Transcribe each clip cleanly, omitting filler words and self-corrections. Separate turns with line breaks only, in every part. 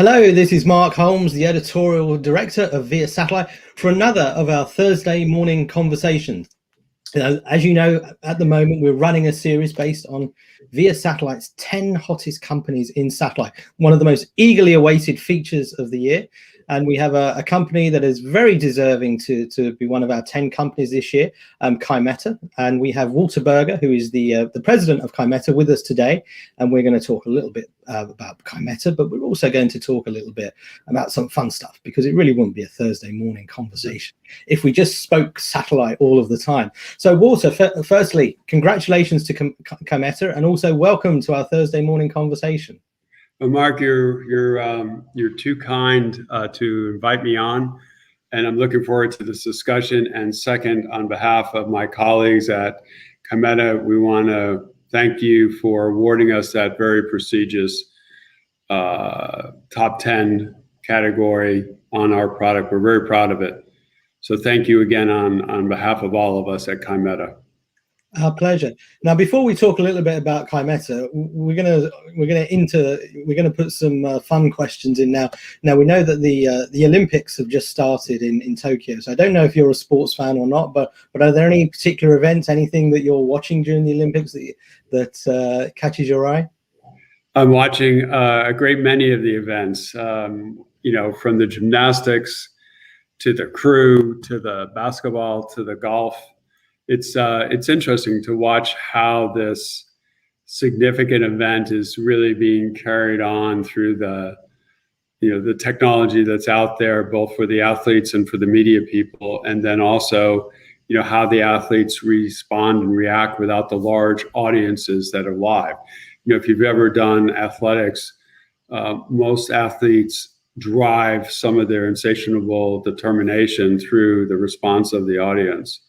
Hello, this is Mark Holmes, the editorial director of Via Satellite, for another of our Thursday morning conversations. As you know, at the moment, we're running a series based on Via Satellite's 10 hottest companies in satellite, one of the most eagerly awaited features of the year. And we have a company that is very deserving to be one of our 10 companies this year, Kymeta. And we have Walter Berger, who is the president of Kymeta, with us today. And we're going to talk a little bit about Kymeta, but we're also going to talk a little bit about some fun stuff, because it really wouldn't be a Thursday morning conversation if we just spoke satellite all of the time. So Walter, firstly, congratulations to Kymeta, and also welcome to our Thursday morning conversation.
Well, Mark, you're too kind to invite me on, and I'm looking forward to this discussion. And second, on behalf of my colleagues at Kymeta, we want to thank you for awarding us that very prestigious top 10 category on our product. We're very proud of it. So thank you again on behalf of all of us at Kymeta.
Our pleasure. Now, before we talk a little bit about Kymeta, we're gonna put some fun questions in now. Now, we know that the Olympics have just started in Tokyo. So I don't know if you're a sports fan or not, but are there any particular events, anything that you're watching during the Olympics that catches your eye?
I'm watching a great many of the events. From the gymnastics to the crew to the basketball to the golf. It's interesting to watch how this significant event is really being carried on through the technology that's out there, both for the athletes and for the media people, and then also how the athletes respond and react without the large audiences that are live. If you've ever done athletics, most athletes drive some of their insatiable determination through the response of the audience.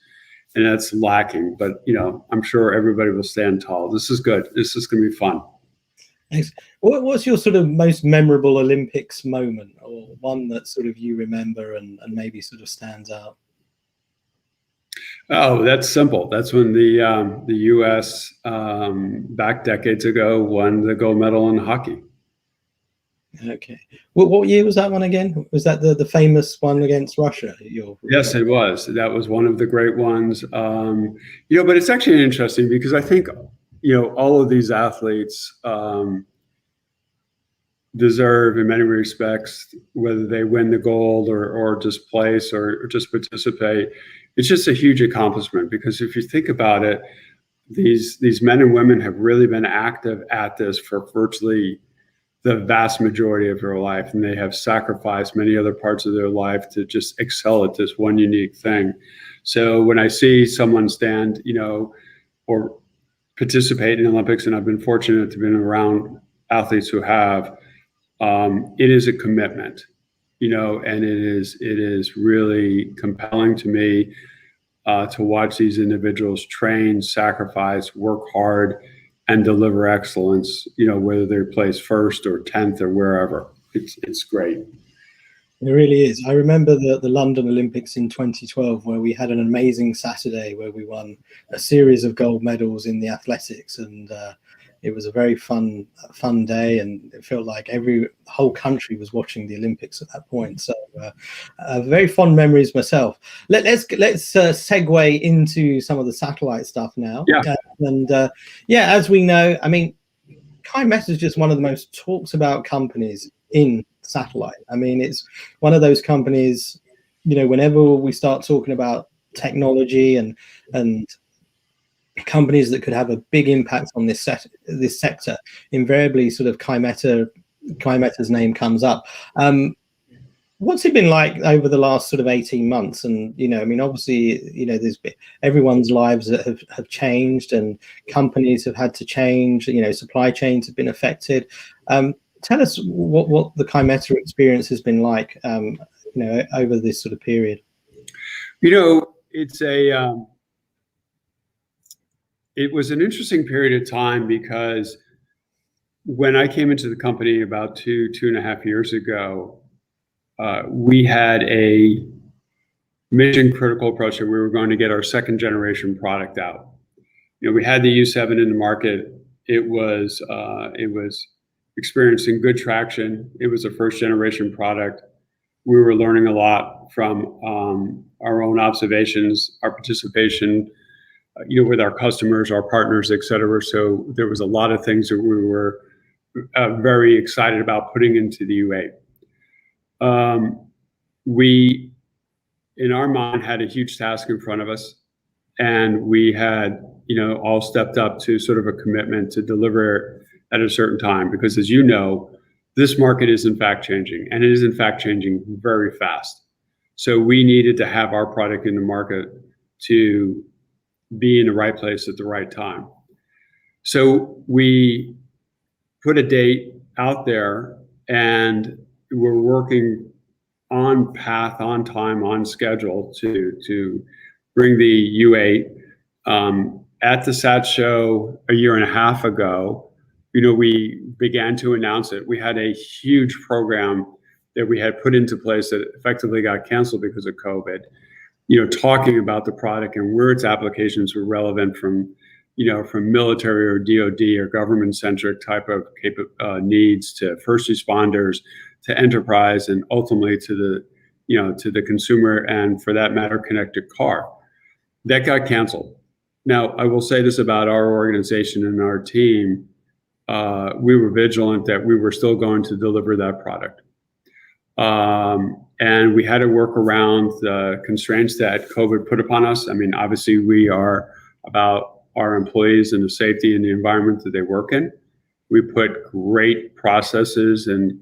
And that's lacking, but I'm sure everybody will stand tall. This is good. This is going to be fun.
Thanks. What's your sort of most memorable Olympics moment, or one that sort of you remember and maybe sort of stands out?
Oh, that's simple. That's when the U.S. Back decades ago won the gold medal in hockey.
Okay. What year was that one again? Was that the famous one against Russia?
Yes, it was. That was one of the great ones. But it's actually interesting because I think, all of these athletes deserve, in many respects, whether they win the gold or just place or just participate. It's just a huge accomplishment, because if you think about it, these men and women have really been active at this for virtually the vast majority of their life, and they have sacrificed many other parts of their life to just excel at this one unique thing. So when I see someone stand, or participate in the Olympics, and I've been fortunate to be around athletes who have, it is a commitment, and it is really compelling to me to watch these individuals train, sacrifice, work hard, and deliver excellence, whether they're placed first or 10th or wherever. It's great.
It really is. I remember the London Olympics in 2012, where we had an amazing Saturday where we won a series of gold medals in the athletics, and it was a very fun day, and it felt like the whole country was watching the Olympics at that point. So very fond memories myself. Let's segue into some of the satellite stuff now.
Yeah.
As we know, I mean, Kymeta is just one of the most talked about companies in satellite. I mean, it's one of those companies, whenever we start talking about technology and companies that could have a big impact on this sector, invariably sort of Kymeta's name comes up. What's it been like over the last sort of 18 months? And, obviously, there's everyone's lives that have changed, and companies have had to change, supply chains have been affected. Tell us what the Kymeta experience has been like, over this sort of period.
It was an interesting period of time, because when I came into the company about two and a half years ago, we had a mission critical approach that we were going to get our second generation product out. We had the U7 in the market. It was experiencing good traction. It was a first generation product. We were learning a lot from our own observations, our participation, with our customers, our partners, et cetera. So there was a lot of things that we were very excited about putting into the U8. We, in our mind, had a huge task in front of us, and we had, all stepped up to sort of a commitment to deliver at a certain time, because as you know, this market is in fact changing, and it is in fact changing very fast. So we needed to have our product in the market to be in the right place at the right time. So we put a date out there, and we're working on path, on time, on schedule to bring the U8. At the SAT show a year and a half ago, we began to announce it. We had a huge program that we had put into place that effectively got canceled because of COVID, talking about the product and where its applications were relevant from military or DoD or government-centric type of needs, to first responders, to enterprise, and ultimately to the consumer, and for that matter, connected car. That got canceled. Now, I will say this about our organization and our team. We were vigilant that we were still going to deliver that product. And we had to work around the constraints that COVID put upon us. I mean, obviously, we are about our employees and the safety and the environment that they work in. We put great processes and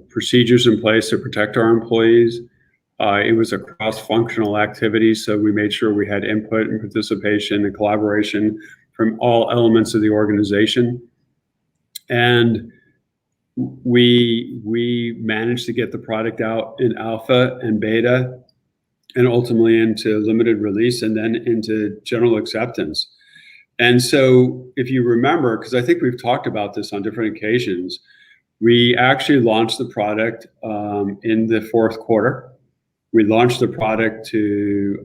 procedures in place to protect our employees. It was a cross-functional activity, so we made sure we had input and participation and collaboration from all elements of the organization. And we managed to get the product out in alpha and beta, and ultimately into limited release, and then into general acceptance. And so if you remember, because I think we've talked about this on different occasions, we actually launched the product in the fourth quarter. We launched the product to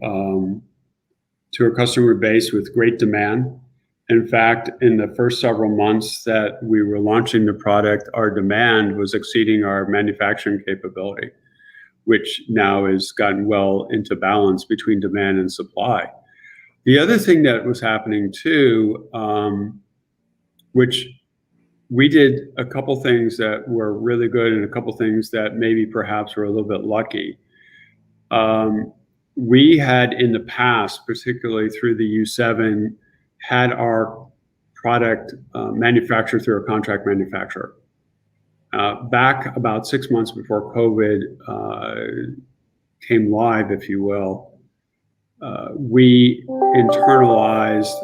a customer base with great demand. In fact, in the first several months that we were launching the product, our demand was exceeding our manufacturing capability, which now has gotten well into balance between demand and supply. The other thing that was happening too, which we did a couple things that were really good and a couple things that maybe perhaps were a little bit lucky. We had in the past, particularly through the U7, had our product manufactured through a contract manufacturer. Back about 6 months before COVID came live, if you will, we internalized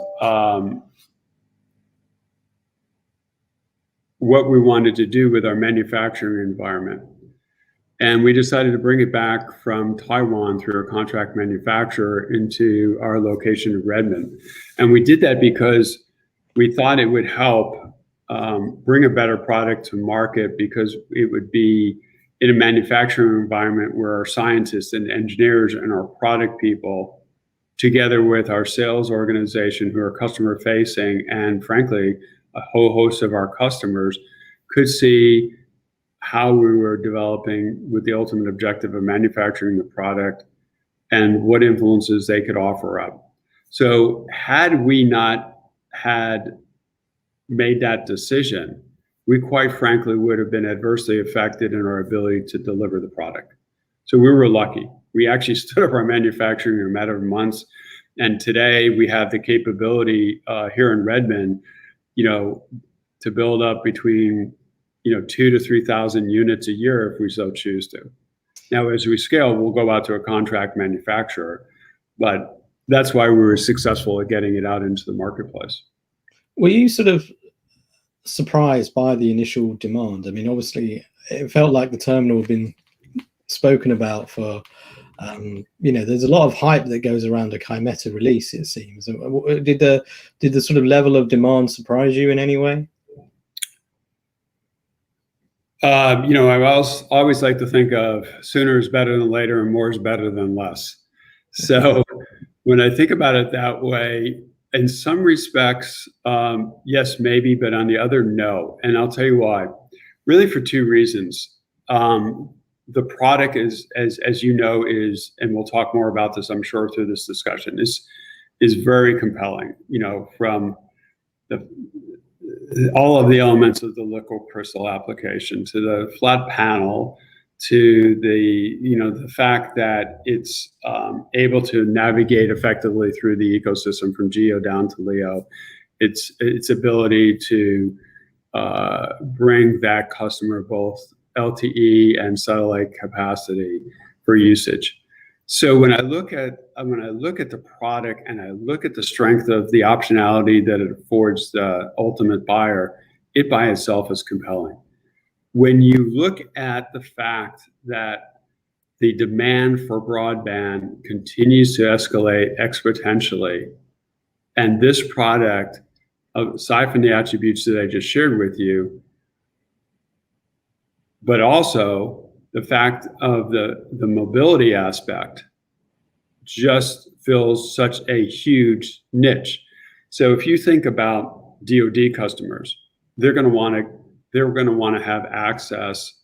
what we wanted to do with our manufacturing environment. And we decided to bring it back from Taiwan through a contract manufacturer into our location in Redmond. And we did that because we thought it would help bring a better product to market, because it would be in a manufacturing environment where our scientists and engineers and our product people, together with our sales organization who are customer facing, and frankly, a whole host of our customers, could see how we were developing with the ultimate objective of manufacturing the product and what influences they could offer up. So had we not had made that decision, we quite frankly would have been adversely affected in our ability to deliver the product. So we were lucky. We actually stood up our manufacturing in a matter of months. And today we have the capability here in Redmond, to build up between 2,000 to 3,000 units a year if we so choose to. Now, as we scale, we'll go out to a contract manufacturer, but that's why we were successful at getting it out into the marketplace.
Were you sort of surprised by the initial demand? I mean, obviously, it felt like the terminal had been spoken about for, there's a lot of hype that goes around a Kymeta release, it seems. Did the sort of level of demand surprise you in any way?
I always like to think of sooner is better than later and more is better than less. So when I think about it that way, in some respects, yes, maybe, but on the other, no. And I'll tell you why. Really for two reasons. The product is, as you know, is, and we'll talk more about this, I'm sure, through this discussion, is very compelling. You know, from all of the elements of the liquid crystal application to the flat panel to the fact that it's able to navigate effectively through the ecosystem from Geo down to Leo, its ability to bring that customer both LTE and satellite capacity for usage. So when I look at the product and I look at the strength of the optionality that it affords the ultimate buyer, it by itself is compelling. When you look at the fact that the demand for broadband continues to escalate exponentially, and this product, aside from the attributes that I just shared with you, but also the fact of the mobility aspect, just fills such a huge niche. So if you think about DoD customers, they're going to want to have access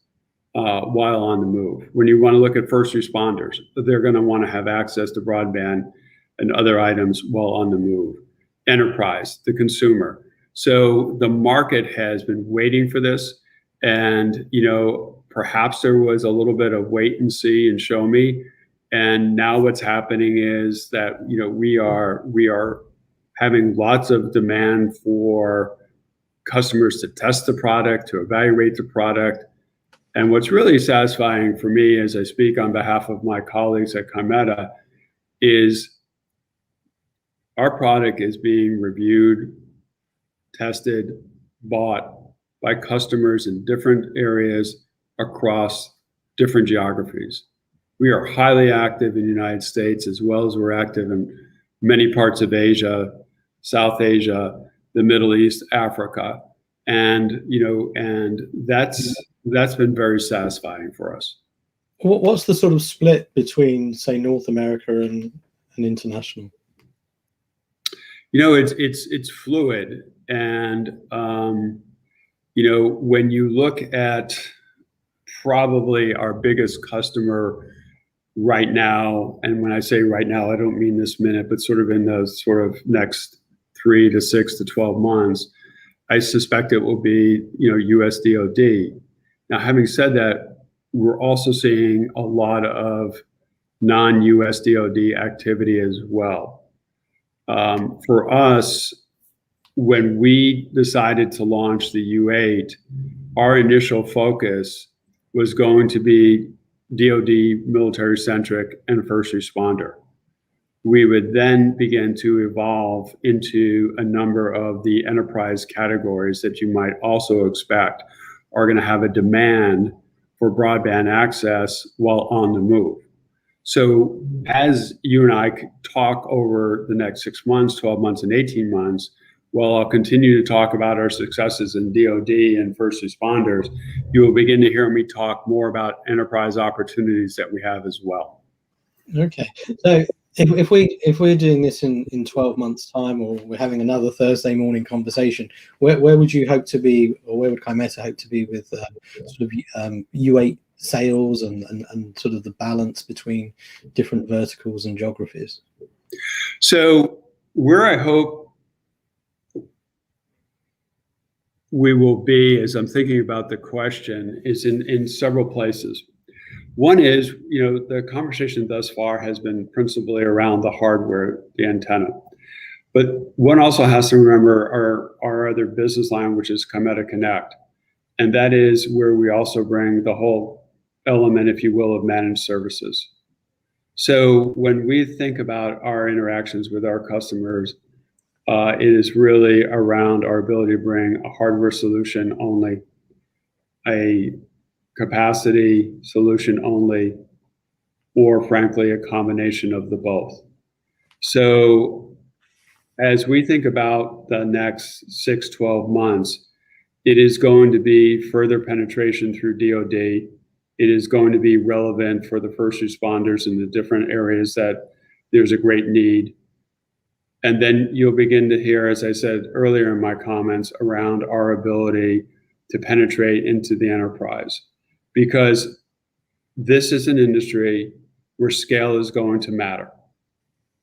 while on the move. When you want to look at first responders, they're going to want to have access to broadband and other items while on the move. Enterprise, the consumer. So the market has been waiting for this, and perhaps there was a little bit of wait and see and show me. And now what's happening is that we are having lots of demand for customers to test the product, to evaluate the product. And what's really satisfying for me, as I speak on behalf of my colleagues at Kymeta, is our product is being reviewed, tested, bought by customers in different areas across different geographies. We are highly active in the United States, as well as we're active in many parts of Asia, South Asia, the Middle East, Africa, and that's been very satisfying for us.
What's the sort of split between, say, North America and international?
It's fluid, and when you look at probably our biggest customer right now, and when I say right now, I don't mean this minute, but sort of in the sort of next 3 to 6 to 12 months, I suspect it will be, US DoD. Now, having said that, we're also seeing a lot of non-US DoD activity as well. For us, when we decided to launch the U8, our initial focus was going to be DoD military-centric and first responder. We would then begin to evolve into a number of the enterprise categories that you might also expect are going to have a demand for broadband access while on the move. So as you and I talk over the next 6 months, 12 months, and 18 months, while I'll continue to talk about our successes in DoD and first responders, you will begin to hear me talk more about enterprise opportunities that we have as well.
Okay, so if we're doing this in 12 months' time, or we're having another Thursday morning conversation, where would you hope to be, or where would Kymeta hope to be with sort of U8 sales and sort of the balance between different verticals and geographies?
So where I hope we will be, as I'm thinking about the question, is in several places. One is, the conversation thus far has been principally around the hardware, the antenna. But one also has to remember our other business line, which is Kymeta Connect. And that is where we also bring the whole element, if you will, of managed services. So when we think about our interactions with our customers, it is really around our ability to bring a hardware solution only, a capacity solution only, or frankly, a combination of the both. So as we think about the next 6, 12 months, it is going to be further penetration through DoD. It is going to be relevant for the first responders in the different areas that there's a great need. And then you'll begin to hear, as I said earlier in my comments, around our ability to penetrate into the enterprise. Because this is an industry where scale is going to matter.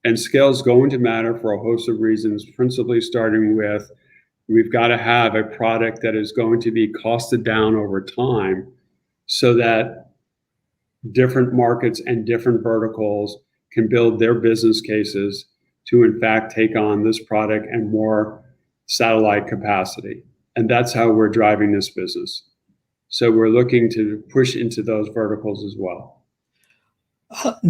And scale is going to matter for a host of reasons, principally starting with we've got to have a product that is going to be costed down over time so that different markets and different verticals can build their business cases to, in fact, take on this product and more satellite capacity. And that's how we're driving this business. So we're looking to push into those verticals as well.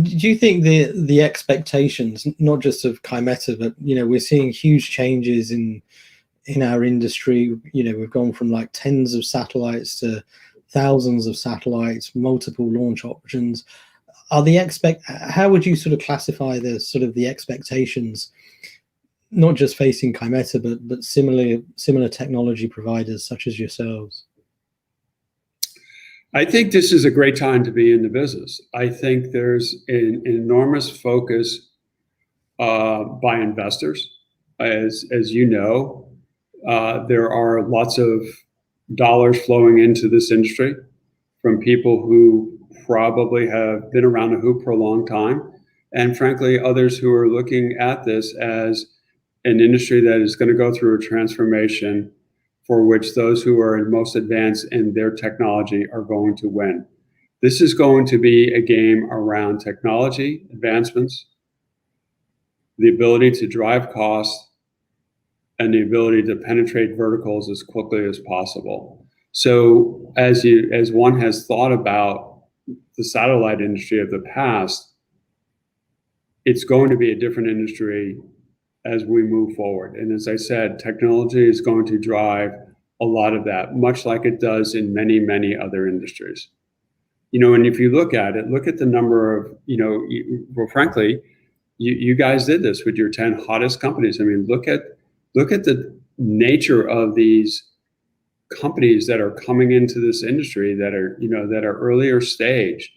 Do you think the expectations, not just of Kymeta, but we're seeing huge changes in our industry? We've gone from like tens of satellites to thousands of satellites, multiple launch options. How would you sort of classify the expectations, not just facing Kymeta, but similar technology providers such as yourselves?
I think this is a great time to be in the business. I think there's an enormous focus by investors. As you know, there are lots of dollars flowing into this industry from people who probably have been around the hoop for a long time, and frankly, others who are looking at this as an industry that is going to go through a transformation for which those who are most advanced in their technology are going to win. This is going to be a game around technology advancements, the ability to drive costs, and the ability to penetrate verticals as quickly as possible. So as one has thought about the satellite industry of the past, it's going to be a different industry as we move forward. And as I said, technology is going to drive a lot of that, much like it does in many, many other industries. And if you look at the number of, well, frankly, you guys did this with your 10 hottest companies. I mean, look at the nature of these companies that are coming into this industry that are earlier stage,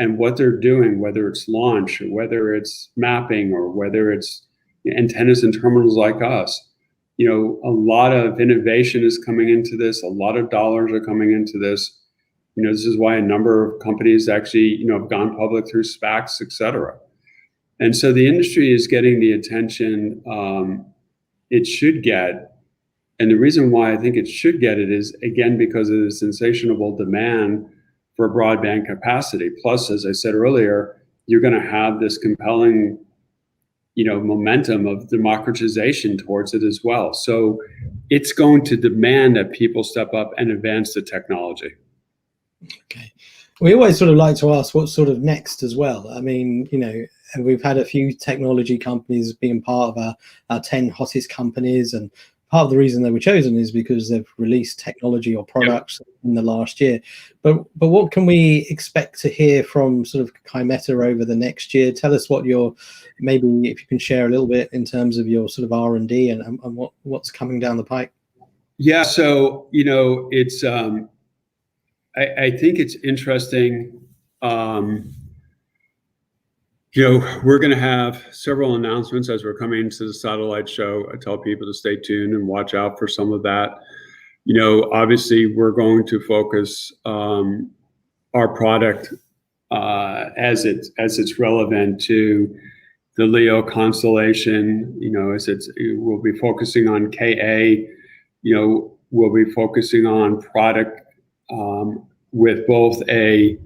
and what they're doing, whether it's launch or whether it's mapping or whether it's antennas and terminals like us. A lot of innovation is coming into this. A lot of dollars are coming into this. This is why a number of companies actually, have gone public through SPACs, et cetera. And so the industry is getting the attention it should get. And the reason why I think it should get it is, again, because of the insatiable demand for broadband capacity. Plus, as I said earlier, you're going to have this compelling momentum of democratization towards it as well. So it's going to demand that people step up and advance the technology.
Okay. We always sort of like to ask what's sort of next as well. I mean, we've had a few technology companies being part of our 10 hottest companies, and part of the reason they were chosen is because they've released technology or products in the last year. But what can we expect to hear from sort of Kymeta over the next year? Tell us what maybe if you can share a little bit in terms of your sort of R&D and what's coming down the pike.
Yeah, so it's I think it's interesting. We're going to have several announcements as we're coming to the satellite show. I tell people to stay tuned and watch out for some of that. Obviously, we're going to focus our product as it's relevant to the LEO constellation. We'll be focusing on KA. We'll be focusing on product with both a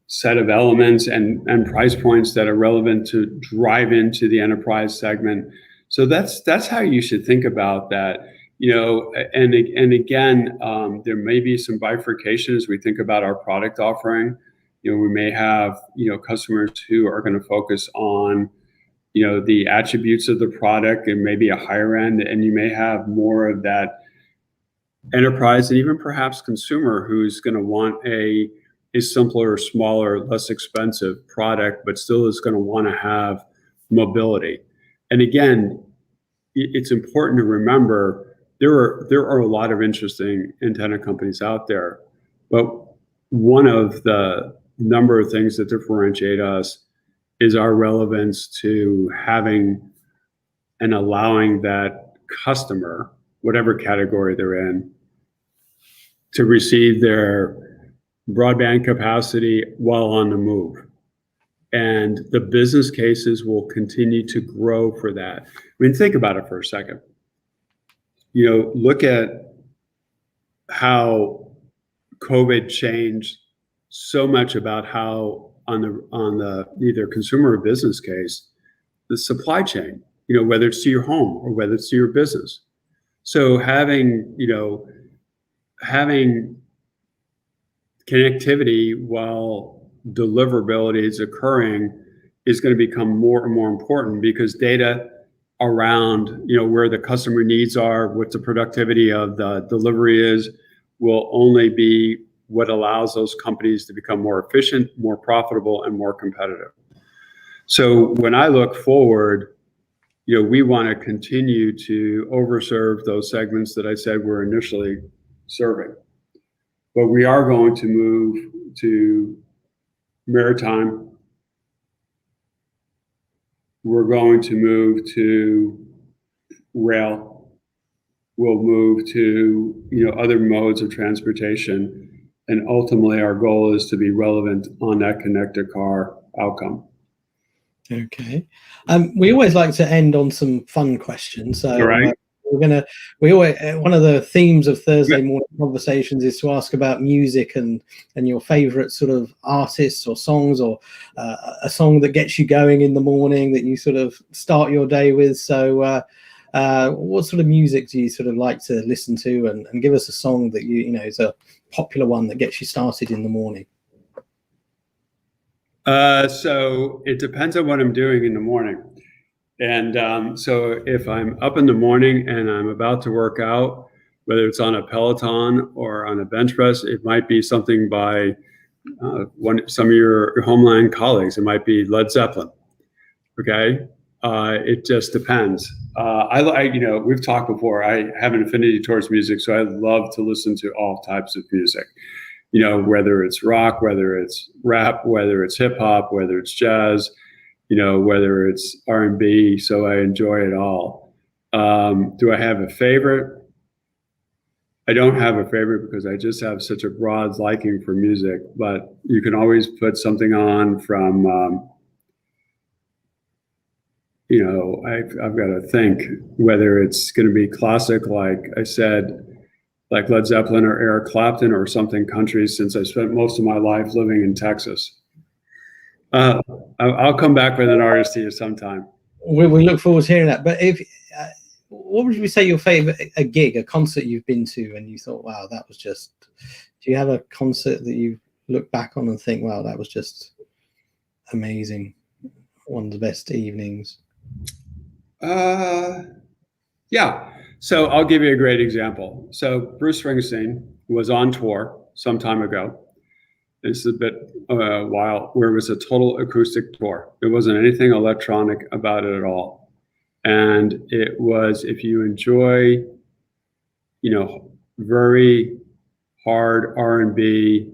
set of elements and price points that are relevant to drive into the enterprise segment. So that's how you should think about that. And again, there may be some bifurcation as we think about our product offering. We may have customers who are going to focus on the attributes of the product and maybe a higher end, and you may have more of that enterprise and even perhaps consumer who's going to want a simpler, smaller, less expensive product, but still is going to want to have mobility. And again, it's important to remember there are a lot of interesting antenna companies out there, but one of the number of things that differentiate us is our relevance to having and allowing that customer, whatever category they're in, to receive their broadband capacity while on the move. And the business cases will continue to grow for that. I mean, think about it for a second. You know, look at how COVID changed so much about how on the either consumer or business case, the supply chain, you know, whether it's to your home or whether it's to your business. So having connectivity while deliverability is occurring is going to become more and more important, because data around, you know, where the customer needs are, what the productivity of the delivery is, will only be what allows those companies to become more efficient, more profitable, and more competitive. So when I look forward, you know, we want to continue to overserve those segments that I said we're initially serving. But we are going to move to maritime. We're going to move to rail. We'll move to, you know, other modes of transportation. And ultimately, our goal is to be relevant on that connected car outcome.
Okay. We always like to end on some fun questions. So
All right.
we always, one of the themes of Thursday morning conversations is to ask about music and your favorite sort of artists or songs, or a song that gets you going in the morning that you sort of start your day with. So what sort of music do you sort of like to listen to, and give us a song that you know is a popular one that gets you started in the morning?
So it depends on what I'm doing in the morning. And so if I'm up in the morning and I'm about to work out, whether it's on a Peloton or on a bench press, it might be something by some of your Homeland colleagues. It might be Led Zeppelin. Okay, it just depends. You know, we've talked before. I have an affinity towards music, so I love to listen to all types of music. You know, whether it's rock, whether it's rap, whether it's hip hop, whether it's jazz, you know, whether it's R&B. So I enjoy it all. Do I have a favorite? I don't have a favorite, because I just have such a broad liking for music. But you can always put something on from, you know, I've got to think whether it's going to be classic, like I said, like Led Zeppelin or Eric Clapton, or something country, since I spent most of my life living in Texas. I'll come back with an artist to you sometime.
We look forward to hearing that. But if what would you say your favorite, a gig, a concert you've been to and you thought, wow, that was just, do you have a concert that you look back on and think, wow, that was just amazing, one of the best evenings?
Yeah. So I'll give you a great example. So Bruce Springsteen was on tour some time ago. It's a bit while where it was a total acoustic tour. There wasn't anything electronic about it at all. And it was, if you enjoy, you know, very hard R&B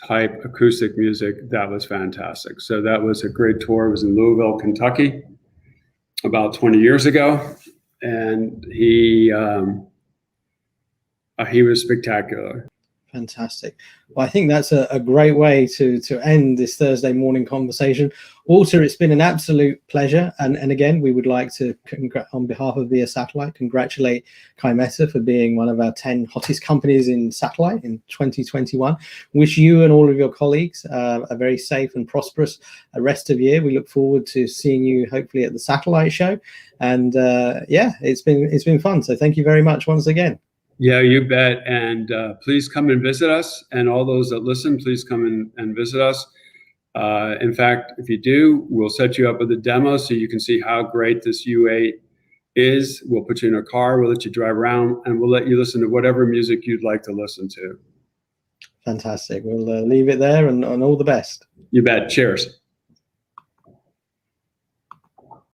type acoustic music, that was fantastic. So that was a great tour. It was in Louisville, Kentucky, about 20 years ago. And he was spectacular.
Fantastic. Well, I think that's a great way to end this Thursday morning conversation. Walter, it's been an absolute pleasure. And again, we would like to, on behalf of Via Satellite, congratulate Kymeta for being one of our 10 hottest companies in satellite in 2021. Wish you and all of your colleagues a very safe and prosperous rest of year. We look forward to seeing you hopefully at the Satellite Show. And yeah, it's been fun. So thank you very much once again.
Yeah, you bet. And please come and visit us. And all those that listen, please come and visit us. In fact, if you do, we'll set you up with a demo so you can see how great this U8 is. We'll put you in a car, we'll let you drive around, and we'll let you listen to whatever music you'd like to listen to.
Fantastic. We'll leave it there, and all the best.
You bet. Cheers.